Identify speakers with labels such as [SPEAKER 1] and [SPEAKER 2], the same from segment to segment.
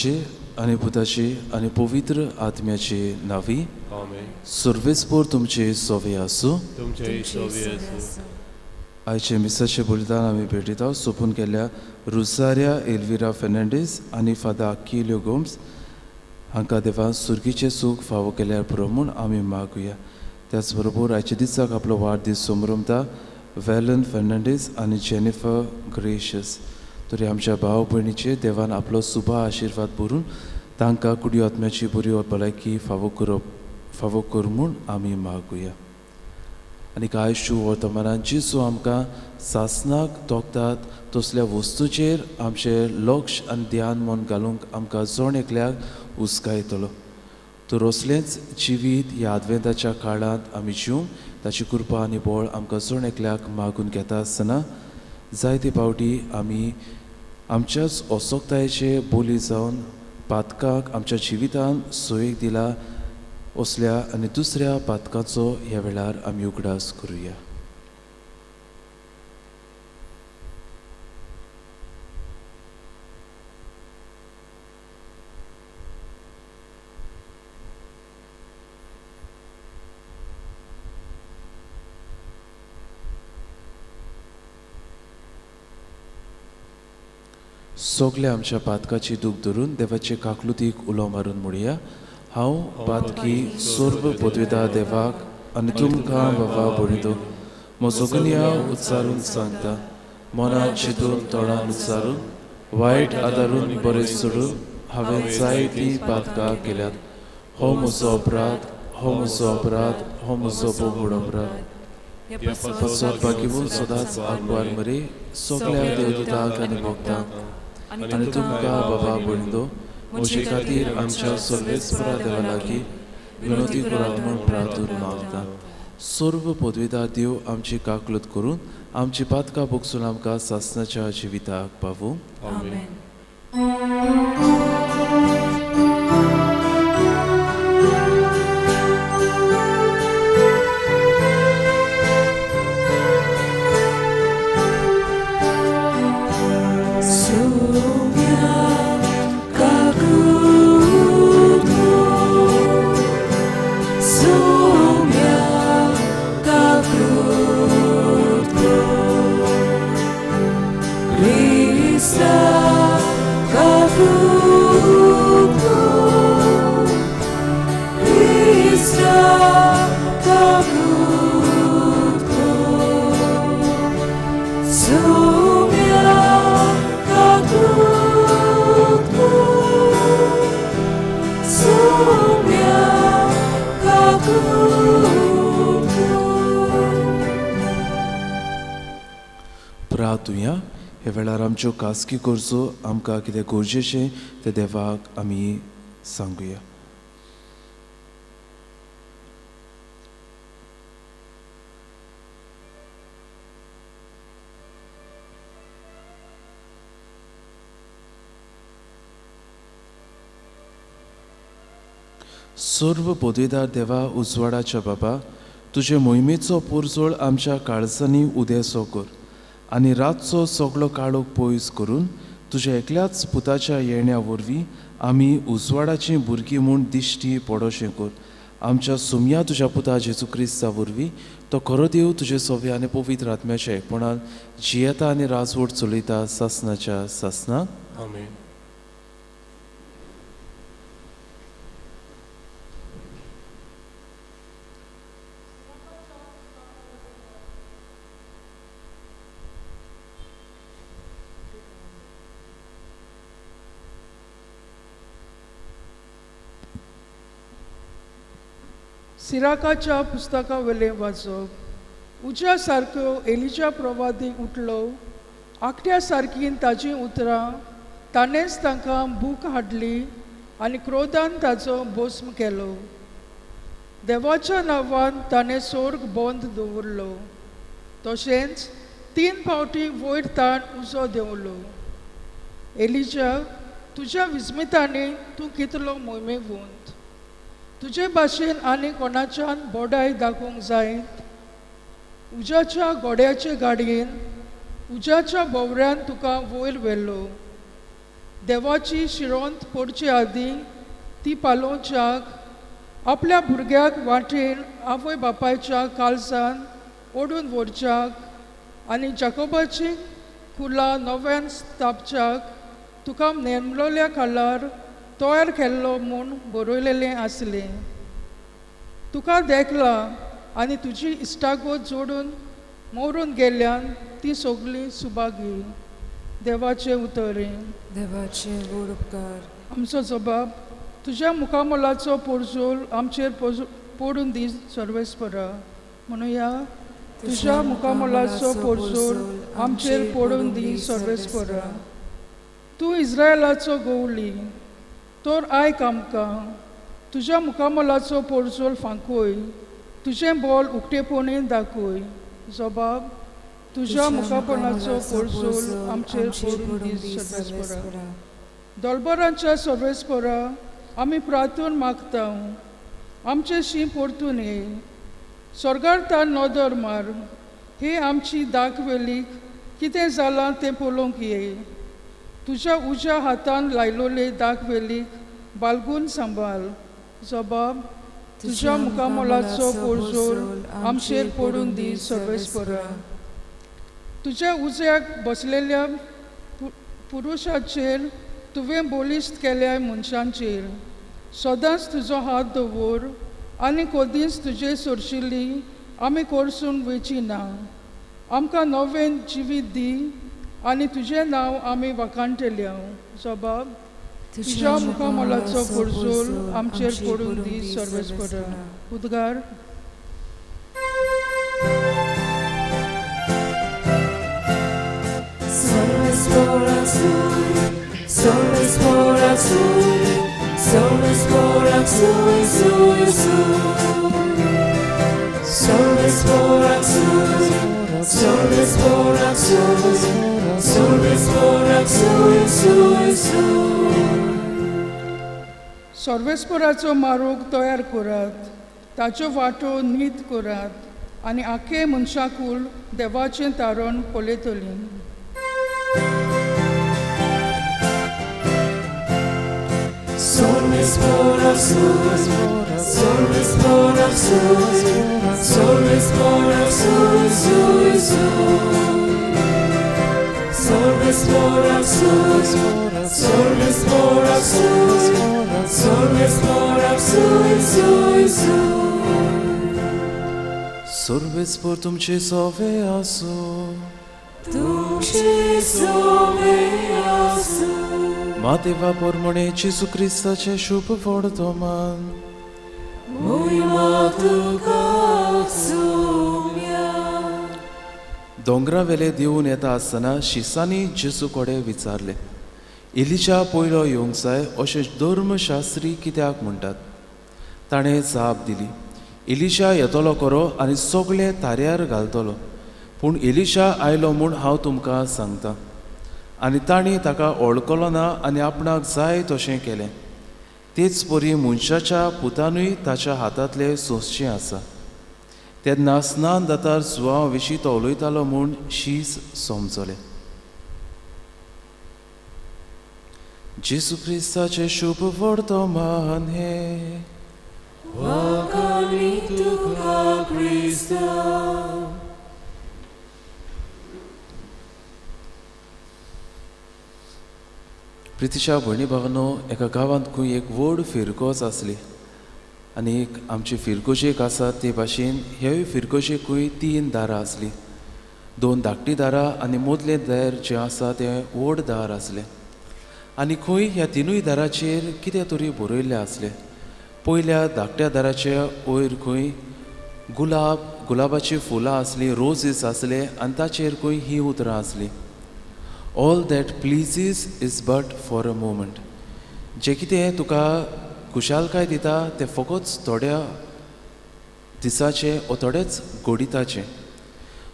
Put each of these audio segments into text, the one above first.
[SPEAKER 1] पिताचे आनी पुताचे आनी पवित्र आत्म्याचे नावी
[SPEAKER 2] आमेन.
[SPEAKER 1] सर्वेस्पोर तुमचे सोवे आसूं.
[SPEAKER 2] तुमचे सोवे आसूं.
[SPEAKER 1] आयचे मिसाचे बलिदान आमी भेटयता सोपून केल्ल्या रुसारिया एल्विरा फेर्नांडीस आनी फादर अकिलियो गोम्स हांकां देवान सुर्गीचें सूख फावो केल्यार पुरो म्हूण आमी मागुया. त्याच बरोबर आयच्या दिसाक आपलो वाडदीस सोमरमता वेलन फेर्नांडीस आनी जेनिफर ग्रेशियस. तरी आमच्या भाव भयणीचे देवान आपलो सुभा आशिर्वाद भरून तांकां कुडी आत्म्याची बरी भलायकी फावो कर म्हूण आमी मागुया. आनी कांय शू वर्तमानांत जिसू आमकां सासनाक तोखतात तसल्या वस्तूचेर आमचें लक्ष आनी ध्यान मन घालूंक आमकां जण एकल्याक उस्कायतलो. तर असलेंच जिवीत ह्या आदवेंताच्या काळांत आमी जिवंक ताची कृपा आनी बळ आमकां जण एकल्याक मागून घेता आसतना जायते फावटी आमी आमच्याच असोकतायेचे बोली जावन पातकाक आमच्या जिवितान सोयेक दिला असल्या आनी दुसऱ्या पातकाचो ह्या वेळार आमी उगडास करुया. सोगले आमच्या पातकाची दूख धरून देवाचे काकलुतीक उलो मारून म्हणुया. हांव पातकी सर्व पदवेदार देवाक आनी तुमकां बाबा बळितो म्हजो गुन्या उच्चारून सांगता. मनांत चिंतून तोंडान उच्चारून वायट आदारून बरें सोडून हांवें जायतीं पातकां केल्यात. हो म्हजो अपराध, हो म्हजो अपराध, हो म्हजो बोबूड अपराध. पासोर बागिवून सदांच आगवार मरे सगल्या देवदूतांक आनी भक्तांक आनी तुमकां बाबा बळितो म्हजे खातीर आमच्या सर्वेस्परा देवा लागीं विनोदी करात म्हूण प्रार्थून मागता. सर्व पदवेदार देव आमची काकलत करून आमची पातकां भोगसून आमकां सासनाच्या जिविताक पावूं. आमेन. प्रार्थुया. हे वेळार आमच्यो खासगी गरजो आमकां कितें गरजेचें तें देवाक आमी सांगुया. सर्व पदवेदार देवा उजवाडाच्या बाबा, तुजे मोहिमेचो पुरजोळ आमच्या काळजांनी उदेसो कर आनी रातचो सगळो काळोख पयस करून तुज्या एकल्याच पुताच्या येण्या वरवीं आमी उजवाडाचीं भुरगीं म्हूण दिश्टी पडोशें कर. आमच्या सुमया तुज्या पुता जेजू क्रिस्ता वरवीं तो खरो देव तुजे सोवे आनी पवित्र आत्म्याच्या एकपणान जियेता आनी राजवट चलयता सासनाच्या सासनाक.
[SPEAKER 2] आमेन.
[SPEAKER 3] सिराकाच्या पुस्तका वेले वाचप. उज्या सारक्यो एलिजा प्रवादीक उठलो, आकट्या सारकीन ताची उतरां ताणेंच तांकां भूक हाडली आनी क्रोधान ताचो भस्म केलो. देवाच्या नांवान ताणें सोर्ग बंद दवरलो. तशेंच 3 फावटी वयर ताण उजो देंवलो. एलिजा, तुज्या विस्मितांनी तूं कितलो मोहिमेवंत. तुजे भाशेन आनी कोणाच्यान बोडाय दाखोवंक जायत. उज्याच्या गोड्याचे गाडयेन उज्याच्या भोवऱ्यान तुका वयर व्हेल्लो. देवाची शिरोंत पडचे आदीं ती पालोवच्याक आपल्या भुरग्याक वाटेन आवय बापायच्या काळजान ओडून व्हरच्याक आनी जाकोबाची कुलां नव्यान स्थापच्याक तुका नेमलोल्या काळार तयार केल्लो म्हूण बरयलेलें आसलें. तुका देखला आनी तुजी इश्टागत जोडून मरून गेल्यान ती सगळीं सुभागी. देवाचें उतरें.
[SPEAKER 4] देवाचे गोड उपकार.
[SPEAKER 3] आमचो जबाब तुज्या मुखामोलाचो पोरजोल आमचेर पडून दी सर्वेस्परा. म्हणुया तुज्या मुखामोलाचो पोरजोल आमचेर पडून दी सर्वेस्परा. तूं इस्रायलाचो गवळी तर आयक आमकां. तुज्या मुखामोलाचो पोरजोल फांकूय. तुजें बोल उक्तेपणीन दाखय. जबाब तुज्या मुखामोलाचो पोरजोल आमचेर पडून दी सर्वेस्परा. दोलबरांच्या सर्वेस्परा आमी प्रार्थून मागता आमचें शीं परतून ये. स्वर्गार नदर मार. हे आमची दाखवेलीक कितें जालां तें पळोवंक ये. तुज्या उज्या हातान लायलोले दाखवेलीक बालगून सांबाळ. जबाब तुज्या मुखामोलाचो पोरजोल आमचेर पडून दी सर्वेस्परा. तुज्या उज्याक बसलेल्या पुरुशाचेर तुवें बोलिश्ट केल्या मनशांचेर सदांच तुजो हात दवर आनी कदींच तुजे सोरशिल्ली आमी करसून वयची ना. आमकां नवें जिवीत दी आनी तुजें नांव आमी वखाणटल्या. जबाब तुज्या मुखामोलाचो पोरजोल आमचेर पडून दी सर्वेस्परा. उद्गार.
[SPEAKER 4] सर्वेस्परा सूय, सर्वेस्परा सूय, सर्वेस्परा सूय, सूय, सूय. सर्वेस्परा सूय, सर्वेस्परा सूय, सर्वेस्परा सूय, सूय, सूय.
[SPEAKER 3] सर्वेस्पराचो मारूक तयार करात. ताचो वांटो नीत करात आनी आखे मनशाकूल देवाचें तारण पळयतलीं.
[SPEAKER 4] सर्वेस्परा सूय, सर्वेस्परा सूय, सर्वेस्परा सूय, सूय, सूय. सर्वेस्pora sus, सर्वेस्pora sus, सर्वेस्pora sus, sus, sus.
[SPEAKER 1] सर्वेस्पर तुमचे सोवे आसो.
[SPEAKER 4] तुमचे सोवे आसो.
[SPEAKER 1] मातेवा पोरमणे जेसू क्रिस्ताचे शुभ वर्तमान.
[SPEAKER 4] महिमा तुका सोम्या.
[SPEAKER 1] दोंगरा वेले देऊन येता आसतना शिसांनी जेसू कोडे विचारले, एलिशा पयलो येवंक जाय अशें धर्मशास्त्री कित्याक म्हणटात? ताणें जाप दिली, एलिशा येतलो करो आनी सगळे तार्यार घालतलो. पूण एलिशा आयलो म्हूण हांव तुमकां सांगतां. आनी तांणी ताका वळखलो ना आनी आपणाक जाय तशें केलें. तेच परी मनशाच्या पुतानूय ताच्या हातांतले सोंसचें आसा. तेन्ना स्नान जातार सुवा विशीं तो उलयतालो म्हूण शीस समजलें. जेसू क्रिस्ताचे शुभ वर्तमान हे.
[SPEAKER 4] वाखाणी तुका क्रिस्ता.
[SPEAKER 1] प्रितीच्या भयणी भावांनो, एका गांवांत खंय एक व्हड फिरकोच आसली आनी एक आमची फिरकोशेक आसा ते भाशेन ह्याय फिरकोशेकूय 3 दारां आसलीं. 2 धाकटीं दारां आनी मदलें दार जें आसा तें व्हड दार आसलें. आनी खंय ह्या 3 दाराचेर कितें तरी बरयल्लें आसलें. पयल्या धाकट्या दाराच्या वयर खंय गुलाबाची फुलां आसलीं, रोजीस आसले आनी ताचेर खंय हीं उतरां आसलीं. All that pleasures is but for a moment. जें कितें तुका खुशालकाय दिता तें फकत थोड्या दिसाचें वा थोडेच गोडिताचें.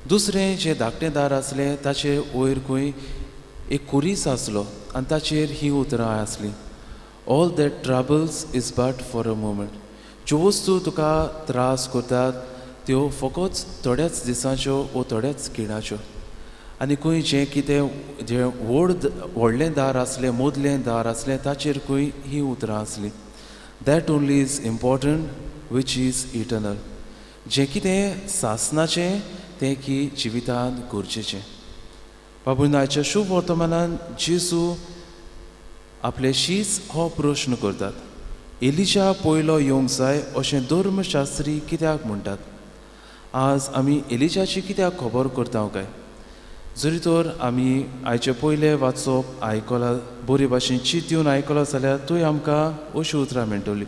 [SPEAKER 1] दुसरें जें धाकटें दार आसलें ताचे वयर खंय एक कुरीस आसलो आनी ताचेर हीं उतरां आसलीं. All that troubles is but for a moment. ज्यो वस्तू तुका त्रास करतात त्यो फकत थोड्याच दिसांच्यो वा थोड्याच खिणाच्यो. आनी खंय जें कितें जें व्हडलें दार आसलें मोदलें दार आसलें ताचेर खंय ही उतरां आसलीं. That only is important which is eternal. जें कितें सासनाचें तें की जिवितांत गरजेचें. बाबून आयच्या शुभ वर्तमानान जेजू आपले शीच हो प्रश्न करतात. एलिशा पयलो येवंक जाय अशें धर्मशास्त्री कित्याक म्हणटात. आज आमी एलिशाची कित्याक खबर करता काय. जरी तर आमी आयचे पयले वाचप आयकलां बरे भाशेन चीत दिवन आयकलां जाल्यार थंय आमकां अशीं उतरां मेळटलीं.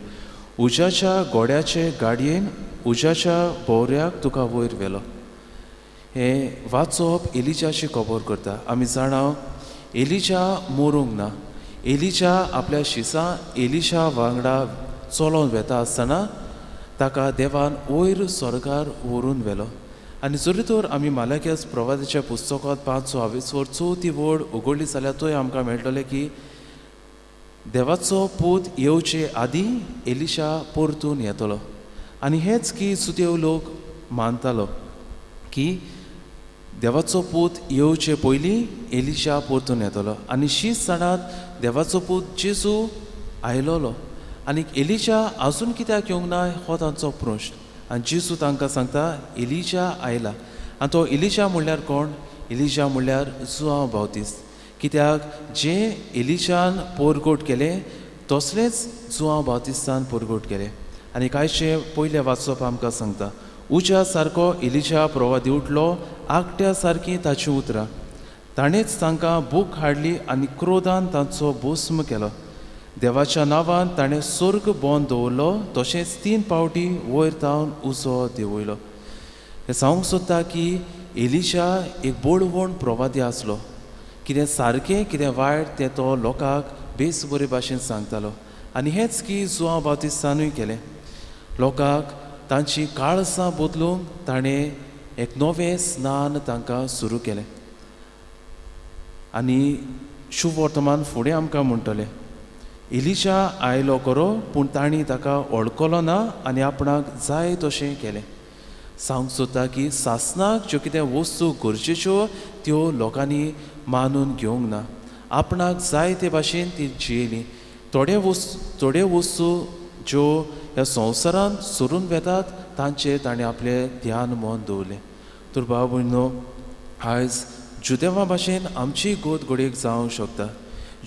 [SPEAKER 1] उज्याच्या गोड्याचे गाडयेन उज्याच्या भोवऱ्याक तुका वयर व्हेलो. हें वाचप एलिशाची खबर करता. आमी जाणां एलिशा मरूंक ना. एलिशा आपल्या शिसां एलिशा वांगडा चलोन वेता आसतना ताका देवान वयर स्वर्गार व्हरून व्हेलो. आनी जरी तर आमी मालाकियास प्रवादाच्या पुस्तकांत 5:24 वड उगडली जाल्यार थंय आमकां मेळटलें की देवाचो पूत येवचे आदीं एलिशा परतून येतलो. आनी हेंच की सुदेव लोक मानतालो की देवाचो पूत येवचे पयलीं एलिशा परतून येतलो. आनी 6 जाणांत देवाचो पूत जेजू आयलोलो. आनी एलिशा आजून कित्याक येवंक ना हो तांचो प्रश्न. आनी जेजू तांकां सांगता एलिशा आयला. आनी तो एलिशा म्हणल्यार कोण. एलिशा म्हणल्यार जुआंव बावतिस्त. कित्याक जें एलिशान पोरगोट केलें तसलेंच जुआंव बावतिस्तान पोरगोट केलें. आनी कांयशें पयलें वाचप आमकां सांगता उज्या सारको एलिशा प्रवादी उठलो आकट्या सारकीं ताची उतरां. ताणेंच तांकां भूक हाडली आनी क्रोधान तांचो भस्म केलो. देवाच्या नांवान ताणें स्वर्ग बंद दवरलो तशेंच 3 फावटी वयर तावन उजो देंवयलो. हें सांगूंक सोदता की एलिशा एक बोडवण प्रवादी आसलो. कितें सारकें कितें वायट तें तो लोकांक बेस बरे भाशेन सांगतालो. आनी हेंच की जुआंव बावतिस्तानूय केलें. लोकांक तांची काळसां बदलूंक ताणें एक नवें स्नान तांकां सुरू केलें. आनी शुभ वर्तमान फुडें आमकां म्हणटलें एलिशा आयलो खरो पूण तांणी ताका वळखलो ना आनी आपणाक जाय तशें केलें. सांगूंक सोदता की सासनाक ज्यो कितें वस्तू गरजेच्यो त्यो लोकांनी मानून घेवंक ना. आपणाक जाय ते भाशेन ती जियेलीं. थोडे वस्तू ज्यो ह्या संवसारांत सोडून वेतात तांचेर ताणें आपलें ध्यान मन दवरलें. तर भाव भयणो आयज जुदेवा भाशेन आमची गोद घोडयेक जावंक शकता.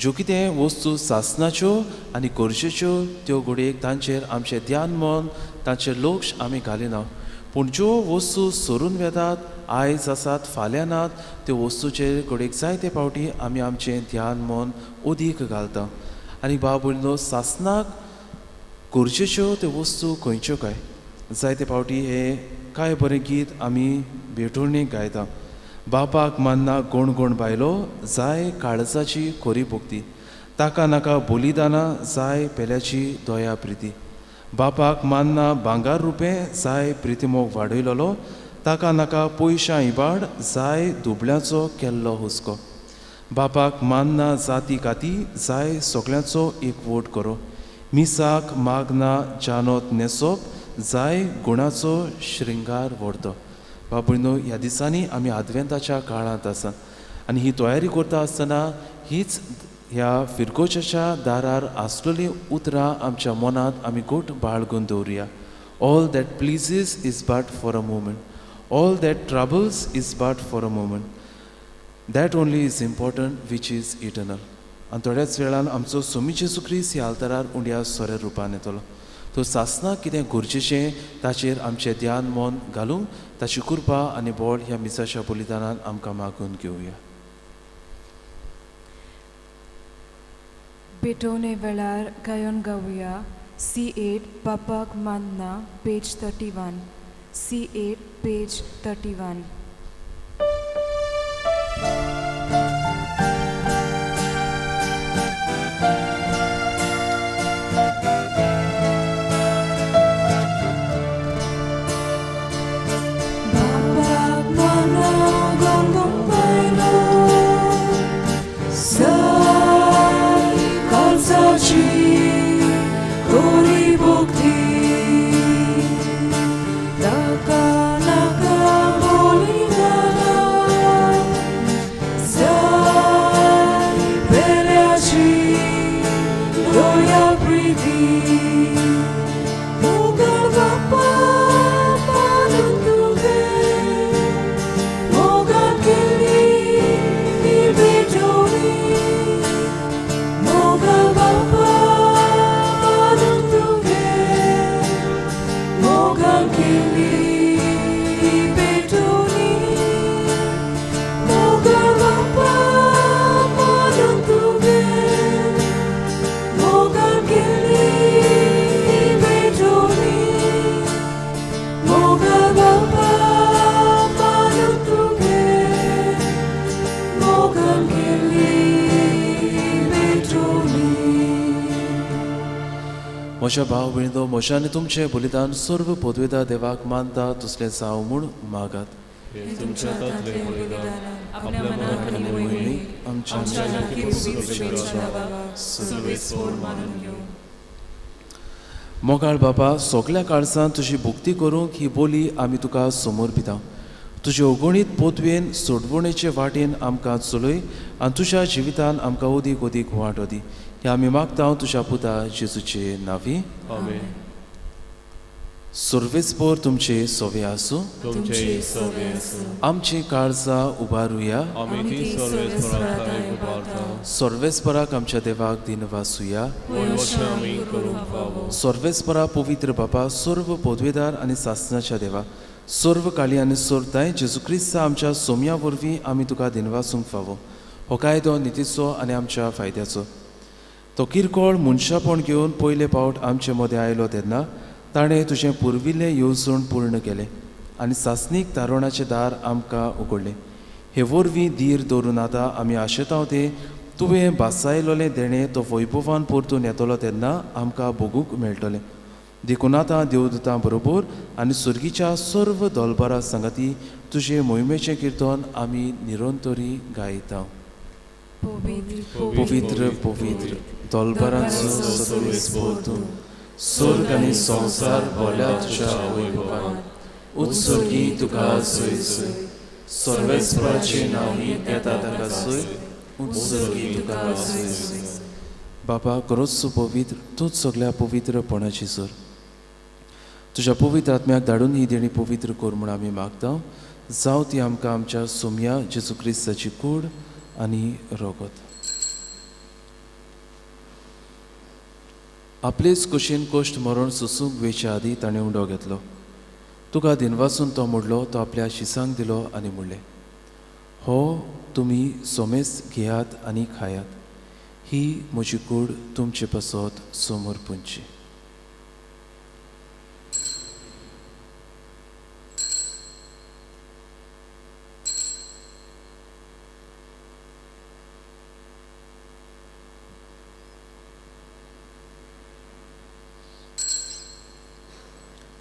[SPEAKER 1] ज्यो कितें वस्तू सासनाच्यो आनी गरजेच्यो त्यो घोडयेक तांचेर आमचें ध्यान मन तांचेर लक्ष आमी घालिना. पूण ज्यो वस्तू सोडून वेतात आयज आसात फाल्यां नात त्यो वस्तूचेर घोडयेक जायते फावटी आमी आमचें ध्यान मन ओदीक घालता. आनी भाव भयणो सासनाक गरजेच्यो त्यो वस्तू खंयच्यो काय. जायते फावटी हे कांय बरें गीत आमी भेटोवणेक गायता. बापाक मानना गोण गोण बायलो जाय काळजाची खोरी भोगती. ताका नाका बोलिदाना जाय पेल्याची दया प्रिती. बापाक मानना भांगार रुपें जाय प्रितीमोग वाडयलोलो. ताका नाका पयशां इबाड जाय दुबळ्याचो केल्लो हुस्को. बापाक मानना जाती काती जाय सगळ्यांचो एकवोट करो. मिसाक मागना जानोत नेसप जाय गुणाचो श्रिंगार व्हरतो. बाबूनो ह्या दिसांनी आमी आदवेंताच्या काळांत आसा आनी ही तयारी करता आसतना हीच ह्या फिरकोच्या दारार आसलेलीं उतरां आमच्या मनांत आमी घट बाळगून दवरुया. All that pleasures is but for a moment. All that troubles is but for a moment. That only is important which is eternal. आनी थोड्याच वेळान आमचो स्वामी जेजू ख्रिस्त ह्या आल्तारार उंड्या सोऱ्या रुपान येतलो. तो सासनाक कितें गरजेचें ताचेर आमचें ध्यान मन घालूंक ताची कृपा आनी बोड ह्या मिसाच्या बलिदानान आमकां मागून घेवया.
[SPEAKER 5] पेटोवणे वेळार गायन गावया C8 बापाक मानना पेज 31. C8 page 31.
[SPEAKER 4] केली पेटोनी मोगल बाप्पा मानून तुगे मोगल केली पेटोनी मोगल बाप्पा मानून तुगे मोगल केली पेटोनी.
[SPEAKER 1] म्हज्या भाव भयणींनो, म्हज्यानी तुमचें बलिदान सर्व पदवेदार देवाक मानता तसलें जावं म्हूण मागात.
[SPEAKER 2] हे तुमच्या हातांतलें बलिदान आपल्या मनाक आनी
[SPEAKER 1] मोहिमेक आमच्या
[SPEAKER 2] नक्की पवित्र सर्वेस्वर मानून घेवं.
[SPEAKER 1] मोगाळ बापा, सगल्या काळजांत तुजी भक्ती करूंक ही बोली आमी तुका समर्पिता. तुजे अगणीत पोतवेन सोडवणेचे वाटेन आमकां चलय आनी तुज्या जिवितान आमकां ओदीक ओदीक वाट दी. हे आमी मागता तुज्या पुता जेजूचे नांवी.
[SPEAKER 2] आमेन.
[SPEAKER 1] सर्वेस्पर तुमचे सोवे आसूं.
[SPEAKER 2] तुमचे सोवे आसूं.
[SPEAKER 1] आमची काळजां उबारुया.
[SPEAKER 2] आमी ती सर्वेस्पराक उबारता.
[SPEAKER 1] सर्वेस्पराक आमच्या देवाक दिन वासुया.
[SPEAKER 2] वयवशें आमी करूंक फावो.
[SPEAKER 1] सर्वेस्परा पवित्र बापा, सर्व पदवेदार आनी सासणाच्या देवा, सर्व काळी आनी सोरताय जेजू क्रिस्ता आमच्या सोम्या वरवीं आमी तुका दिनवासूंक फावो. हो कायदो नितीचो आनी आमच्या फायद्याचो. तो किरकोळ मनशापण घेवन पयले फावट आमचे मदें आयलो तेन्ना ताणें तुजें पुर्विल्लें येवजण पूर्ण केलें आनी सासणीक तारुणाचें दार आमकां उगडलें. हे वरवीं धीर दवरून आतां आमी आशेतांव तें तुवें बासायलोलें देणें तो वैभवान परतून येतलो तेन्ना आमकां भोगूंक मेळटलें. देखून आतां देवदूतां बरोबर आनी सुर्गीच्या सर्व दोलबारा संगती तुजे मोहिमेचें किर्तन आमी निरंतरी गायता. पवित्र पवित्र दोलबारांचो सर्वेस्पर तूं, स्वर्ग आनी संवसार भरल्या तुज्या वैभवान. उत्सर्गी तुका सय सय, सर्वेस्पराचें नांवी येता ताका सय, उत्सर्गी तुका सय सय. बापा, खरोच पवित्र, तूंच सगळ्या पवित्रपणाची सर. तुज्या पवित्र आत्म्याक धाडून ही देणी पवित्र कर म्हूण आमी मागता. जावं ती आमकां आमच्या सोम्या जेजू क्रिस्ताची कूड आनी रोगत. आपलेच कुशीन कोश्ट मरण सुसूंक वेच्या आदी ताणें उंडो घेतलो. तुका दिनवासून तो मोडलो, तो आपल्या शिसांक दिलो आनी म्हणलें, हो तुमी सोमेस घेयात आनी खायात. ही म्हजी कूड तुमचे पासत समोर पुंची.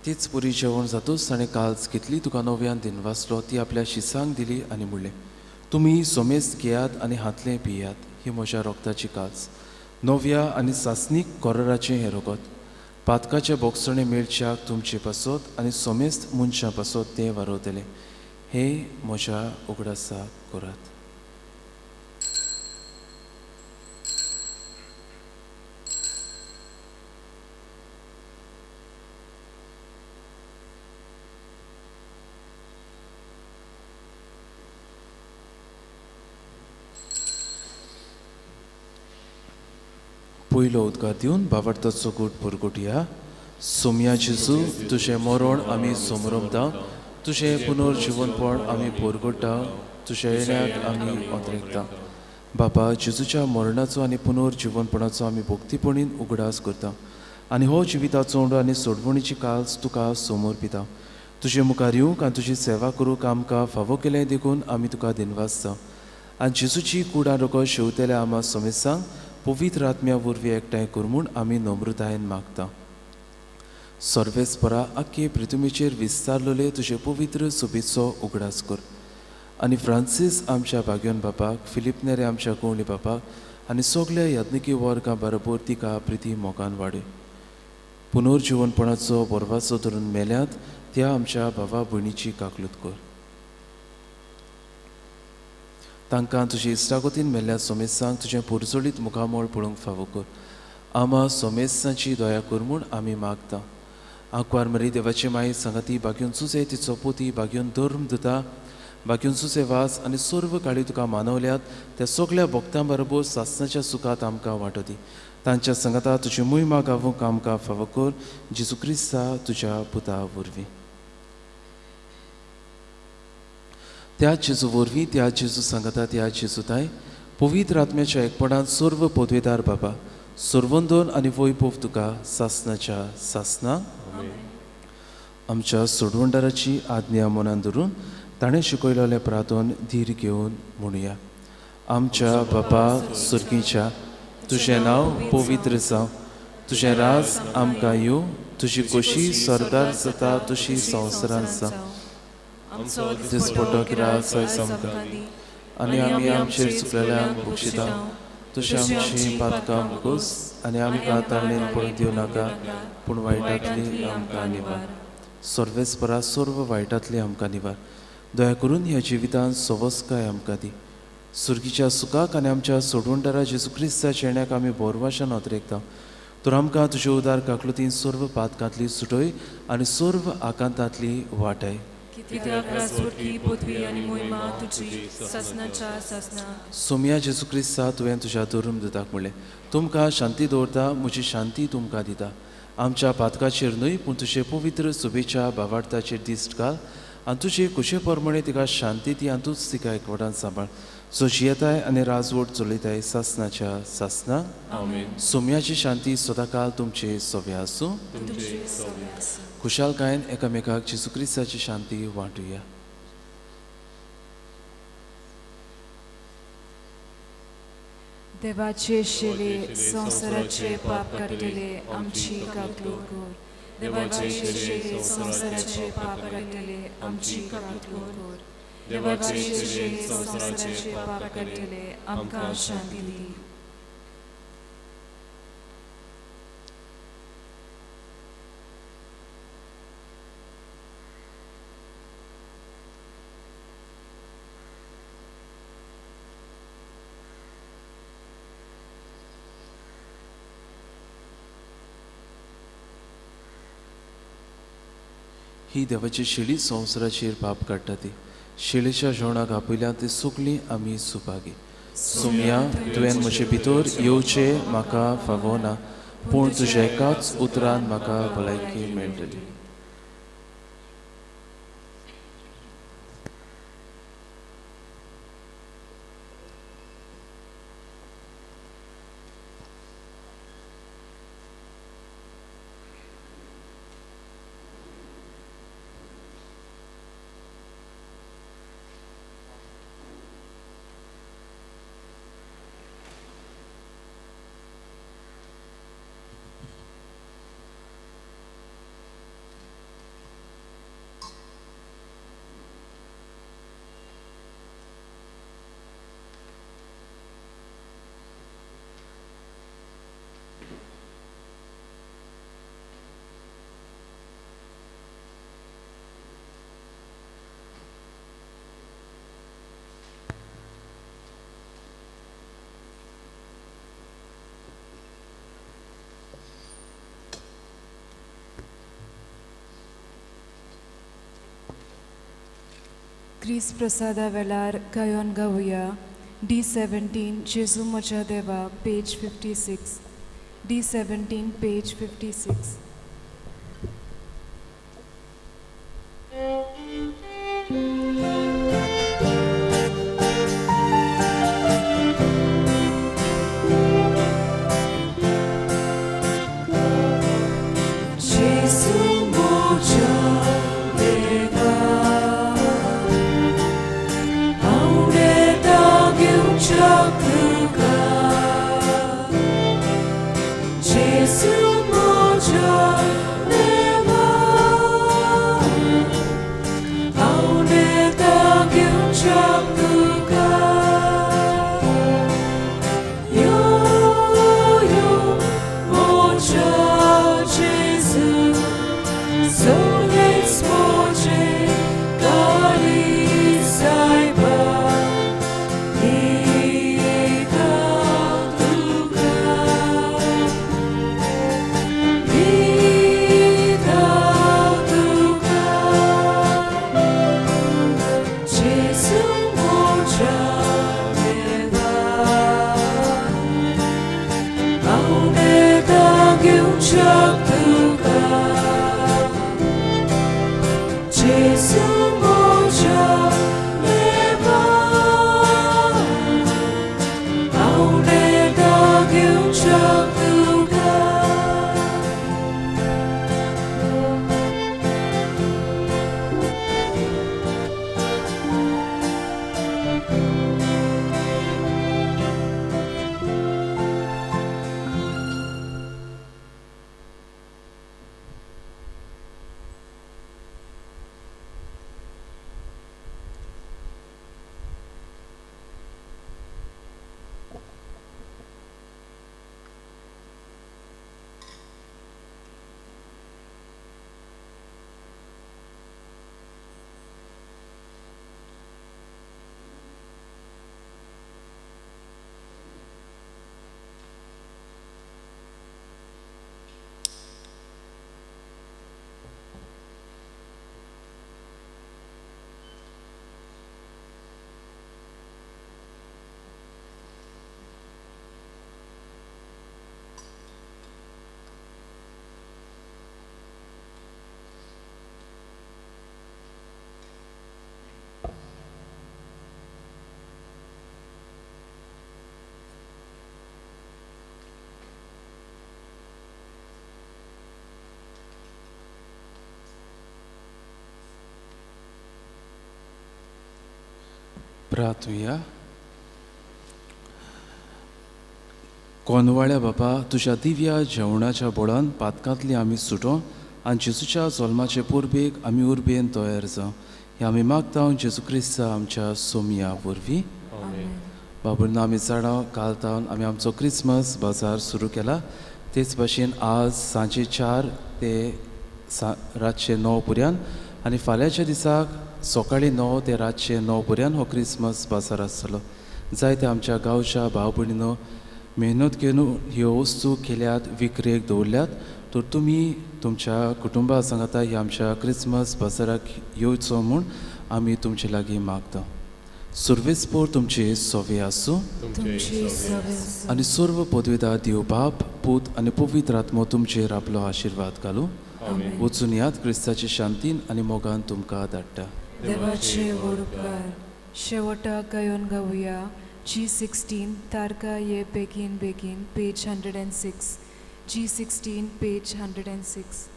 [SPEAKER 1] तीच पुरी जेवण जातूच ताणें काल्स कितली तुका नव्यान दिनवासलो ती आपल्या शिसांक दिली आनी म्हणलें, तुमी सोमेस घेयात आनी हातलें पियात. ही म्हज्या रोगताची काल्स, नव्या आनी सासणीक कोराराचें हें रोगत. पातकाचे बोगसणे मेळच्याक तुमचे पासत आनी सोमेस्त मनशां पासत तें वारवतलें. हे म्हज्या उगडासाक करात. पयलो उदकार दिवन बावडताचो गूट पुरगुटया. सोम्या जेजू, तुजें मरण आमी समरमता, तुजें पुनर्जिवनपण आमी पुरगुटा, तुज्या येण्याक आमी ओंत्रेकता. बापा, जेजूच्या मरणाचो आनी पुनर्जिवनपणाचो आमी भक्तीपणीन उगडास करता आनी हो जिविताचो उंडो आनी सोडवणीची काल्स तुका समर्पिता. तुजे मुखार येवंक आनी तुजी सेवा करूंक आमकां फावो केलें देखून आमी तुका दिनवासता. आनी जेजूची कुडां रोखो शेवतेल्या आमा सोमेसांक पवित्र आत्म्या वरवीं एकठांय कर म्हूण आमी नम्रतायेन मागता. सर्वेस्परा आख्खे पृथ्वीचेर विस्तारलोले तुजे पवित्र सुबेचो उगडास कर. आनी फ्रांसीस आमच्या भाग्योन बापाक, फिलिप नेरे आमच्या कोवळी बापाक आनी सगळ्या यत्निकी वर्गां बरोबर तिका प्रिती मोगान वाडय. पुनर्जिवनपणाचो बोरवासो धरून मेल्यात त्या आमच्या भावा भयणीची काकलूत कर. तांकां तुजी इश्टागोतीन मेल्ल्या सोमेसांक तुजें पुरजोळीत मुखामोळ पळोवंक फावो कर. आमा सोमेसांची दया कर म्हूण आमी मागता. आंकवार मरी देवाची माई सांगाती भाग्योन सुजे तिचो पोती भाग्योन धर्म दिता भाग्योन सुजे वास आनी सर्व काळी तुका मानवल्यात त्या सगळ्या भक्तां बरोबर सासणाच्या सुखात आमकां वांटो दी. तांच्या संगता तुजी मोहिमा गावूंक आमकां फावो कर. जेजू क्रिस्ता तुज्या पुता वरवीं. त्याच जेजू वरवीं त्याच जेजू सांगता त्याच जेजूताय पवित्र आत्म्याच्या एकपणान सर्व पदवेदार बाबा सर्वंदोन आनी वैभव तुका सासनाच्या सासना आमच्या सोडवंडाराची आज्ञा मनान धरून ताणें शिकयलेले प्रार्थन धीर घेवन म्हणुया. आमच्या बापा सुर्गीच्या तुजें नांव पवित्र जावं, तुजें राज आमकां येवं, तुजी खोशी स्वर्गार जाता तशी संवसारांत जावं. दिसपट्टो गिराक आयज आमकां आनी आमी आमचेर चुकलेल्यांक बक्षिता, तशें आमची पातकां मुगोस आनी आमकां ताळणेन पडून दिवं नाका, पूण वायटांतली आमकां निवार. सर्वेस्परा सर्व वायटांतली आमकां निवार. दया करून ह्या जिवितांत सवस्काय आमकां दी. सुर्गीच्या सुखाक आनी आमच्या सोडवंडारा जेजू क्रिस्ताच्या येण्याक आमी बोरवाशान नोतरेकता. तर आमकां तुजे उदार काकलुतीन सर्व पातकांतली सुटय आनी सर्व आकांतांतली वाटाय.
[SPEAKER 2] कित्याक राजवटी पदवी आनी मोहिमा तुजी ससनाच्या ससना.
[SPEAKER 1] सोम्या जेजू क्रिस्ता तुवें तुज्या धर्मदूताक म्हणलें, तुमकां शांती दवरता, म्हजी शांती तुमकां दिता. आमच्या पातकाचेर न्हय पूण तुजे पवित्र सुबेच्या भावार्थाचेर दिश्ट घाल आनी तुजे कुशे प्रमाणे तिका शांती दी आनी तूंच तिका एकवटान सांबाळ. सो जियेताय आनी राजवट चलयताय सासनाच्या सासना. सोम्याची शांती सदांकाळ तुमचे सोबे आसूं. खुशालकायेन एकामेकाक जेजू क्रिस्ताची शांती वांटुया.
[SPEAKER 5] देवाचे शेले संवसाराचे पाप काडटले आमची काकलूक कर. देवाचे शेले संवसाराचे पाप काडटले आमची काकलूक कर. देवाचे शेले संवसाराचे पाप काडटले आमकां शांती दी.
[SPEAKER 1] ही देवाची शिडी संवसाराचेर पाप काडटा ती. शिळेच्या जेवणाक आपयल्या ती सुकली आमी सुपागी. सोम्या तुवें म्हजे भितर येवचें म्हाका फावो ना, पूण तुज्या एकाच उतरान म्हाका भलायकी मेळटली.
[SPEAKER 5] क्रिस प्रसादा वेळार गायोन गावया. D17 जेजू म्हज्या देवा page 56. D17 page 56.
[SPEAKER 4] Jesus, mojo.
[SPEAKER 1] प्रार्थूया. कोनवाळ्या बापा, तुझ्या दिव्या जेवणाच्या बोळान पातकांतली आमी सुटो आनी जेजूच्या जल्माचे पुर्बेक आमी उर्बेन तयार जावं. हे आमी मागता जेजू क्रिस्ता आमच्या सोमया वरवीं. बाबून आमी झाडां घालता आमी आमचो क्रिसमस बाजार सुरू केला. तेच भाशेन आज सांजे 4 ते रातचे 9 पर्यंत आनी फाल्यांच्या दिसाक सकाळी 9 ते रातचे 9 पर्यंत हो क्रिसमस बाजार आसतलो. जायते आमच्या गांवच्या भाव भयणीनो मेहनत घेवन ह्यो वस्तू केल्यात, विक्रेक दवरल्यात. तर तुमी तुमच्या कुटुंबा सांगाता ह्या आमच्या क्रिसमस बाजाराक येवचो म्हूण आमी तुमचे लागीं मागता. सर्वेस्पोर तुमचे सोवे आसूं आनी सर्व पदवेदार देव बाप, पूत आनी पवित्र आत्मो तुमचेर आपलो आशिर्वाद घालूं. वचून यात क्रिस्ताचे शांतीन आनी मोगान तुमकां धाडटा.
[SPEAKER 5] देवाचे वडकार शेवटाक गायोन गावया. G16 तारका ये बेगीन बेगीन पेज 106. G16 page 106.